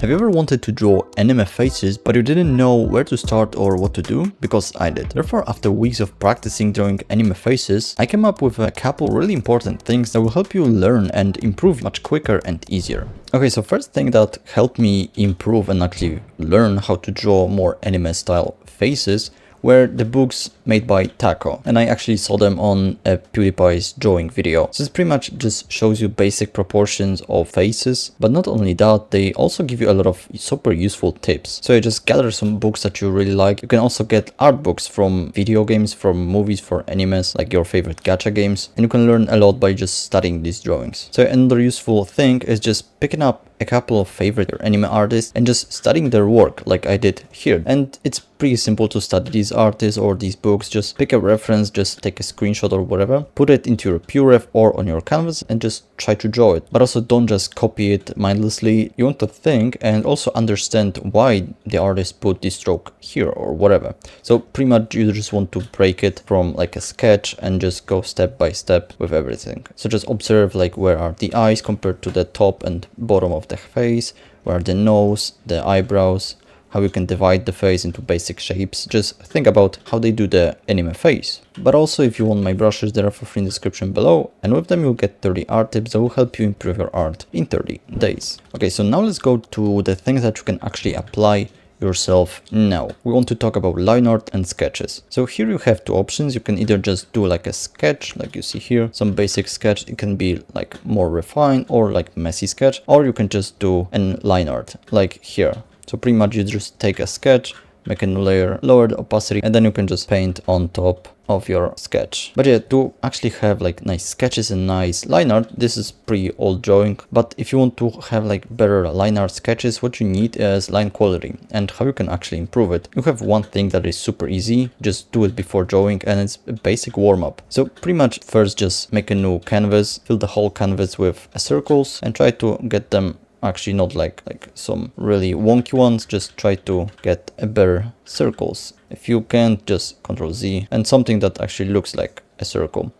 Have you ever wanted to draw anime faces but you didn't know where to start or what to do? Because I did. Therefore, after weeks of practicing drawing anime faces, I came up with a couple really important things that will help you learn and improve much quicker and easier. Okay, so first thing that helped me improve and actually learn how to draw more anime style faces were the books made by Taco, and I actually saw them on a PewDiePie's drawing video. So this pretty much just shows you basic proportions of faces, but not only that, they also give you a lot of super useful tips. So you just gather some books that you really like. You can also get art books from video games, from movies, for animes, like your favorite gacha games, and you can learn a lot by just studying these drawings. So another useful thing is just picking up a couple of favorite anime artists and just studying their work like I did here. And it's pretty simple to study these artists or these books. Just pick a reference, just take a screenshot or whatever, put it into your PureRef or on your canvas and just try to draw it. But also don't just copy it mindlessly. You want to think and also understand why the artist put this stroke here or whatever. So pretty much you just want to break it from like a sketch and just go step by step with everything. So just observe like where are the eyes compared to the top and bottom of the face, where are the nose, the eyebrows, how you can divide the face into basic shapes. Just think about how they do the anime face. But also if you want my brushes, they are for free in the description below, and with them you'll get 30 art tips that will help you improve your art in 30 days. Okay, so now let's go to the things that you can actually apply yourself now. We want to talk about line art and sketches. So here you have two options. You can either just do like a sketch, like you see here, some basic sketch. It can be like more refined or like messy sketch, or you can just do an line art like here. So pretty much you just take a sketch, make a new layer, lower the opacity, and then you can just paint on top of your sketch. But yeah, to actually have like nice sketches and nice line art, this is pretty old drawing. But if you want to have like better line art sketches, what you need is line quality and how you can actually improve it. You have one thing that is super easy, just do it before drawing, and it's a basic warm-up. So pretty much first just make a new canvas, fill the whole canvas with circles and try to get them actually not like some really wonky ones, just try to get a better circles. If you can't, just Ctrl Z and something that actually looks like a circle.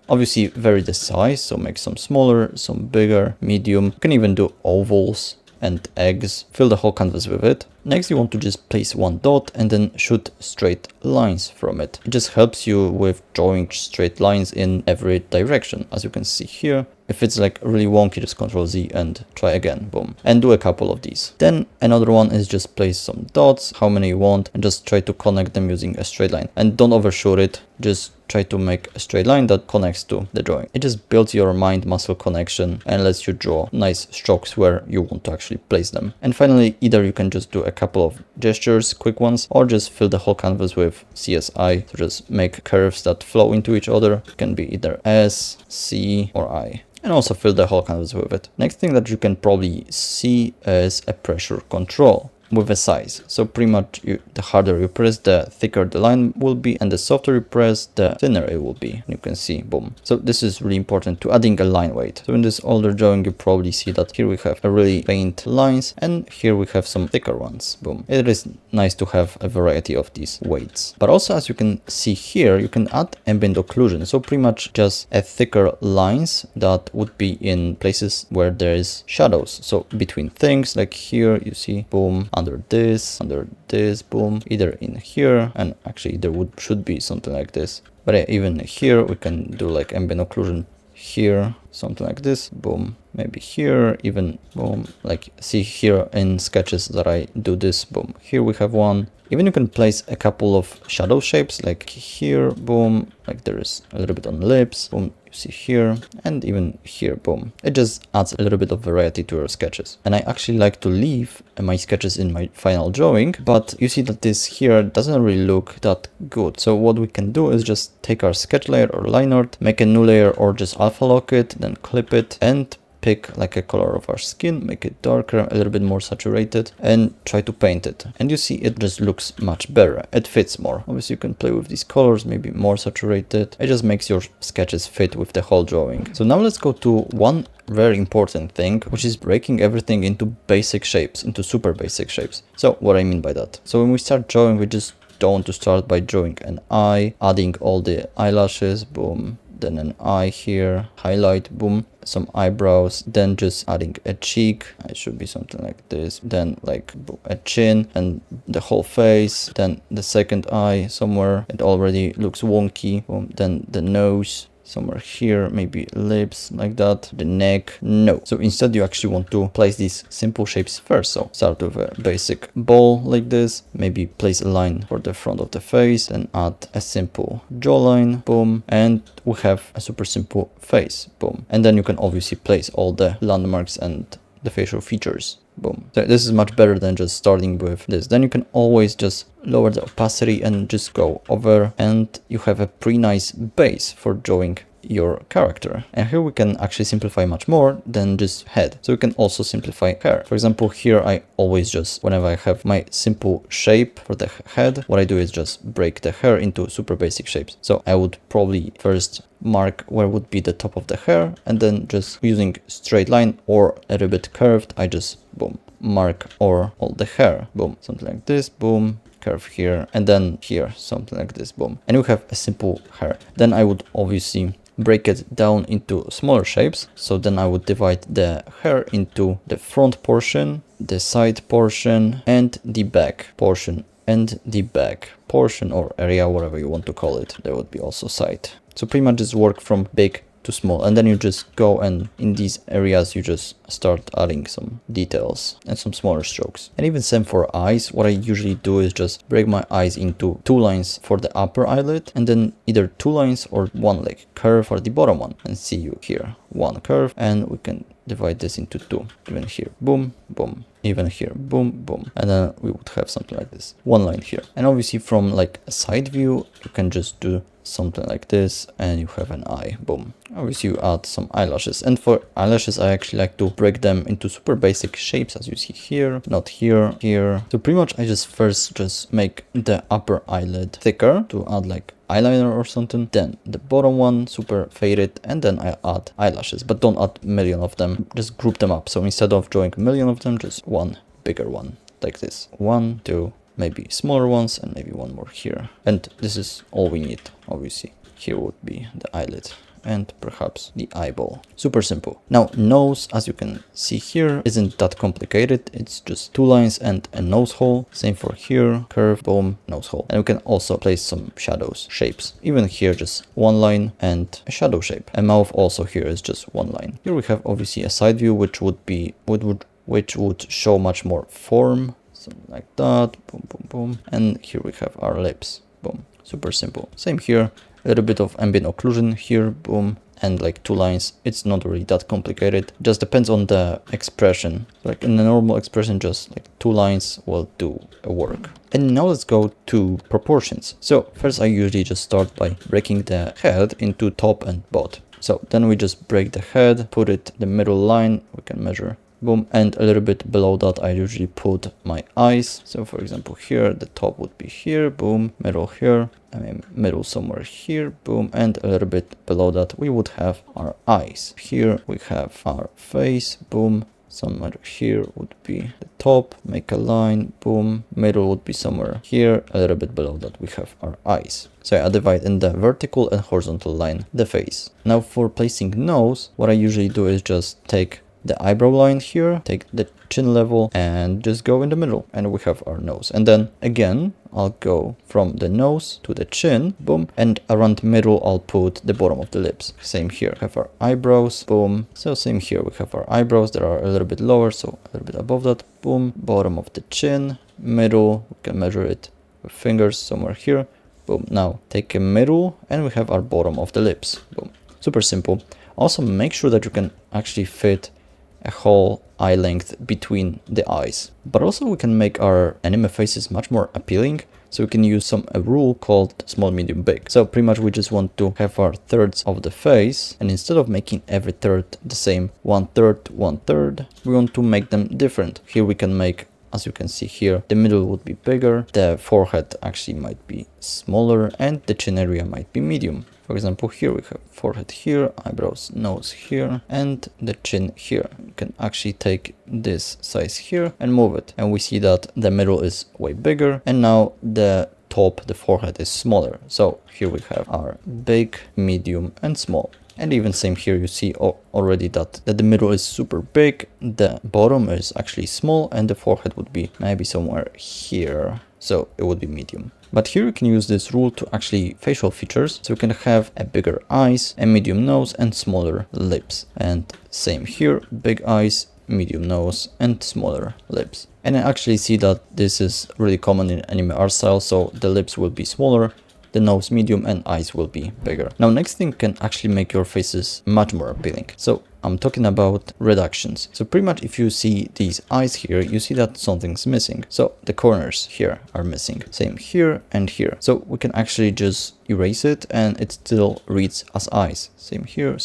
Obviously vary the size, so make some smaller, some bigger, medium. You can even do ovals and eggs, fill the whole canvas with it. Next you want to just place one dot and then shoot straight lines from it. It just helps you with drawing straight lines in every direction, as you can see here. If it's like really wonky, just Ctrl Z and try again, boom, and do a couple of these. Then another one is just place some dots, how many you want, and just try to connect them using a straight line. And don't overshoot it, just try to make a straight line that connects to the drawing. It just builds your mind muscle connection and lets you draw nice strokes where you want to actually place them. And finally, either you can just do a couple of gestures, quick ones, or just fill the whole canvas with CSI. So just make curves that flow into each other. It can be either S, C, or I. And also fill the whole canvas with it. Next thing that you can probably see is a pressure control with a size. So pretty much the harder you press, the thicker the line will be, and the softer you press, the thinner it will be. You can see, boom. So this is really important to adding a line weight. So in this older drawing, you probably see that here we have a really faint lines and here we have some thicker ones, boom. It is nice to have a variety of these weights. But also, as you can see here, you can add ambient occlusion. So pretty much just a thicker lines that would be in places where there is shadows. So between things like here, you see, boom, under this, boom, either in here, and actually there should be something like this. But yeah, even here we can do like ambient occlusion here, something like this, boom, maybe here, even boom, like see here in sketches that I do this, boom, here we have one. Even you can place a couple of shadow shapes like here, boom, like there is a little bit on lips, boom, you see here, and even here, boom. It just adds a little bit of variety to your sketches. And I actually like to leave my sketches in my final drawing, but you see that this here doesn't really look that good. So what we can do is just take our sketch layer or line art, make a new layer or just alpha lock it, then clip it and pick like a color of our skin, make it darker, a little bit more saturated, and try to paint it. And you see it just looks much better. It fits more. Obviously you can play with these colors, maybe more saturated. It just makes your sketches fit with the whole drawing. So now let's go to one very important thing, which is breaking everything into basic shapes, into super basic shapes. So what I mean by that? So when we start drawing, we just don't want to start by drawing an eye, adding all the eyelashes, boom, then an eye here, highlight, boom. some eyebrows, then just adding a cheek. It should be something like this, then like a chin and the whole face, then the second eye somewhere, it already looks wonky. Boom. Then the nose somewhere here, maybe lips like that, the neck. No. So instead you actually want to place these simple shapes first. So start with a basic ball like this, maybe place a line for the front of the face, then add a simple jawline, boom, and we have a super simple face, boom. And then you can obviously place all the landmarks and the facial features. Boom. So this is much better than just starting with this. Then you can always just lower the opacity and just go over, and you have a pretty nice base for drawing your character. And here we can actually simplify much more than just head. So we can also simplify hair. For example, here I always just, whenever I have my simple shape for the head, what I do is just break the hair into super basic shapes. So I would probably first mark where would be the top of the hair, and then just using straight line or a little bit curved, I just boom, mark or all the hair, boom, something like this, boom, curve here, and then here, something like this, boom. And we have a simple hair. Then I would obviously break it down into smaller shapes. So then I would divide the hair into the front portion, the side portion, and the back portion, and the back portion or area, whatever you want to call it. There would be also side. So pretty much just work from big to small, and then you just go and in these areas you just start adding some details and some smaller strokes. And even same for eyes. What I usually do is just break my eyes into 2 lines for the upper eyelid, and then either 2 lines or 1 like curve for the bottom one. And see you here, 1 curve, and we can divide this into 2. Even here, boom, boom. Even here, boom, boom. And then we would have something like this, 1 line here. And obviously from like a side view, you can just do something like this, and you have an eye, boom. Obviously you add some eyelashes, and for eyelashes I actually like to break them into super basic shapes, as you see here, not here, here. So pretty much I just first just make the upper eyelid thicker to add like eyeliner or something, then the bottom one super faded, and then I add eyelashes, but don't add a million of them, just group them up. So instead of drawing a million of them, just 1 bigger one like this, 1, 2, maybe smaller ones, and maybe 1 more here. And this is all we need. Obviously here would be the eyelid and perhaps the eyeball. Super simple. Now nose, as you can see here, isn't that complicated. It's just 2 lines and a nose hole. Same for here, curve, boom, nose hole. And we can also place some shadows, shapes. Even here just 1 line and a shadow shape. A mouth also here is just 1 line. Here we have obviously a side view which would show much more form. Something like that, boom, boom, boom. And here we have our lips, boom. Super simple. Same here, a little bit of ambient occlusion here, boom, and like 2 lines. It's not really that complicated. Just depends on the expression. Like in a normal expression, just like 2 lines will do a work. And now let's go to proportions. So first I usually just start by breaking the head into top and bottom. So then we just break the head, put it the middle line, we can measure, boom, and a little bit below that I usually put my eyes. So for example here, the top would be here, boom, middle here, I mean middle somewhere here, boom, and a little bit below that we would have our eyes. Here we have our face, boom, somewhere here would be the top, make a line, boom, middle would be somewhere here, a little bit below that we have our eyes. So I divide in the vertical and horizontal line the face. Now for placing nose, what I usually do is just take the eyebrow line here, take the chin level, and just go in the middle, and we have our nose. And then again I'll go from the nose to the chin, boom, and around middle I'll put the bottom of the lips. Same here, we have our eyebrows, boom. So same here, we have our eyebrows that are a little bit lower, so a little bit above that, boom. Bottom of the chin, middle, we can measure it with fingers somewhere here, boom. Now take a middle, and we have our bottom of the lips, boom. Super simple. Also make sure that you can actually fit a whole eye length between the eyes. But also we can make our anime faces much more appealing. So we can use a rule called small, medium, big. So pretty much we just want to have our thirds of the face, and instead of making every third the same, 1/3, 1/3, we want to make them different. Here we can make, as you can see here, the middle would be bigger, the forehead actually might be smaller, and the chin area might be medium. For example, here we have forehead here, eyebrows, nose here, and the chin here. You can actually take this size here and move it. And we see that the middle is way bigger, and now the top, the forehead is smaller. So here we have our big, medium, and small. And even same here, you see already that the middle is super big, the bottom is actually small, and the forehead would be maybe somewhere here. So it would be medium. But here you can use this rule to actually facial features. So you can have a bigger eyes, a medium nose, and smaller lips. And same here, big eyes, medium nose, and smaller lips. And I actually see that this is really common in anime art style. So the lips will be smaller, the nose medium, and eyes will be bigger. Now next thing can actually make your faces much more appealing. So I'm talking about reductions. So pretty much if you see these eyes here, you see that something's missing. So the corners here are missing. Same here and here. So we can actually just erase it and it still reads as eyes. Same here,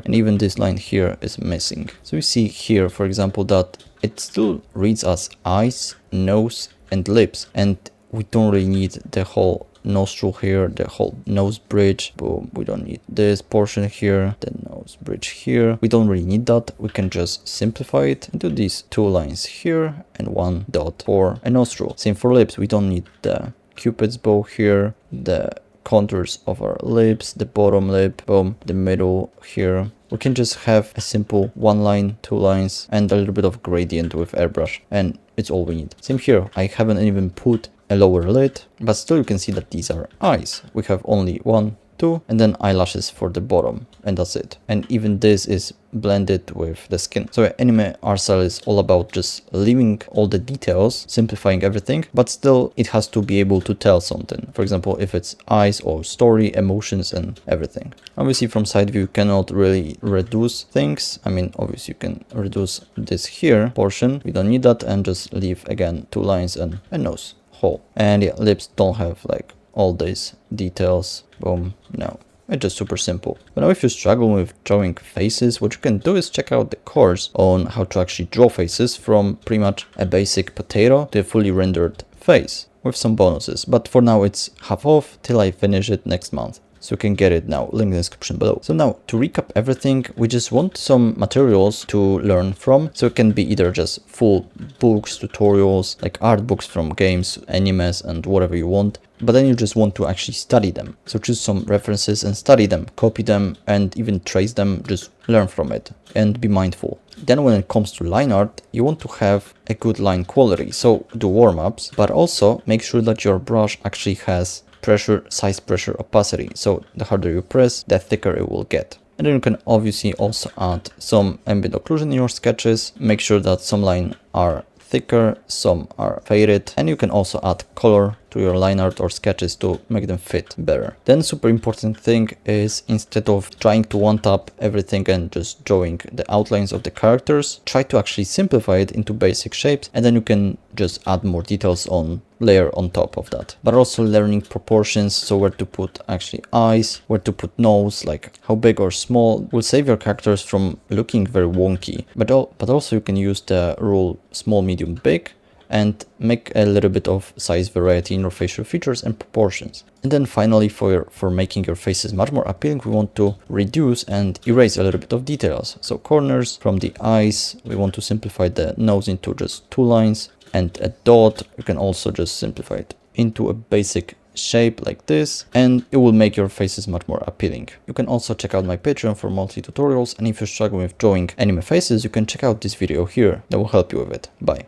and even this line here is missing. So we see here, for example, that it still reads as eyes, nose, and lips. And we don't really need the whole nostril here, the whole nose bridge. Boom, we don't need this portion here, the nose bridge here. We don't really need that. We can just simplify it into these two lines here and one dot for a nostril. Same for lips. We don't need the cupid's bow here, the contours of our lips, the bottom lip, boom, the middle here. We can just have a simple one line, two lines, and a little bit of gradient with airbrush, and it's all we need. Same here. I haven't even put a lower lid, but still you can see that these are eyes. We have only 1, 2, and then eyelashes for the bottom, and that's it. And even this is blended with the skin. So anime art style is all about just leaving all the details, simplifying everything, but still it has to be able to tell something. For example, if it's eyes or story, emotions, and everything. Obviously from side view you cannot really reduce things. I mean, obviously you can reduce this here portion. We don't need that, and just leave again 2 lines and a nose hole. And yeah, lips don't have like all these details. Boom, no. It's just super simple. But now if you struggle with drawing faces, what you can do is check out the course on how to actually draw faces from pretty much a basic potato to a fully rendered face with some bonuses. But for now it's half off till I finish it next month. So you can get it now, link in the description below. So now to recap everything, we just want some materials to learn from. So it can be either just full books, tutorials, like art books from games, animes, and whatever you want. But then you just want to actually study them. So choose some references and study them, copy them, and even trace them, just learn from it and be mindful. Then when it comes to line art, you want to have a good line quality. So do warm-ups, but also make sure that your brush actually has pressure, size, pressure, opacity. So the harder you press, the thicker it will get. And then you can obviously also add some ambient occlusion in your sketches. Make sure that some lines are thicker, some are faded, and you can also add color to your line art or sketches to make them fit better. Then super important thing is, instead of trying to one-tap everything and just drawing the outlines of the characters, try to actually simplify it into basic shapes, and then you can just add more details on layer on top of that. But also learning proportions, so where to put actually eyes, where to put nose, like how big or small, will save your characters from looking very wonky. But also you can use the rule small, medium, big, and make a little bit of size variety in your facial features and proportions. And then finally, for making your faces much more appealing, we want to reduce and erase a little bit of details. So corners from the eyes, we want to simplify the nose into just 2 lines, and a dot, you can also just simplify it into a basic shape like this, and it will make your faces much more appealing. You can also check out my Patreon for monthly tutorials, and if you're struggling with drawing anime faces, you can check out this video here that will help you with it. Bye.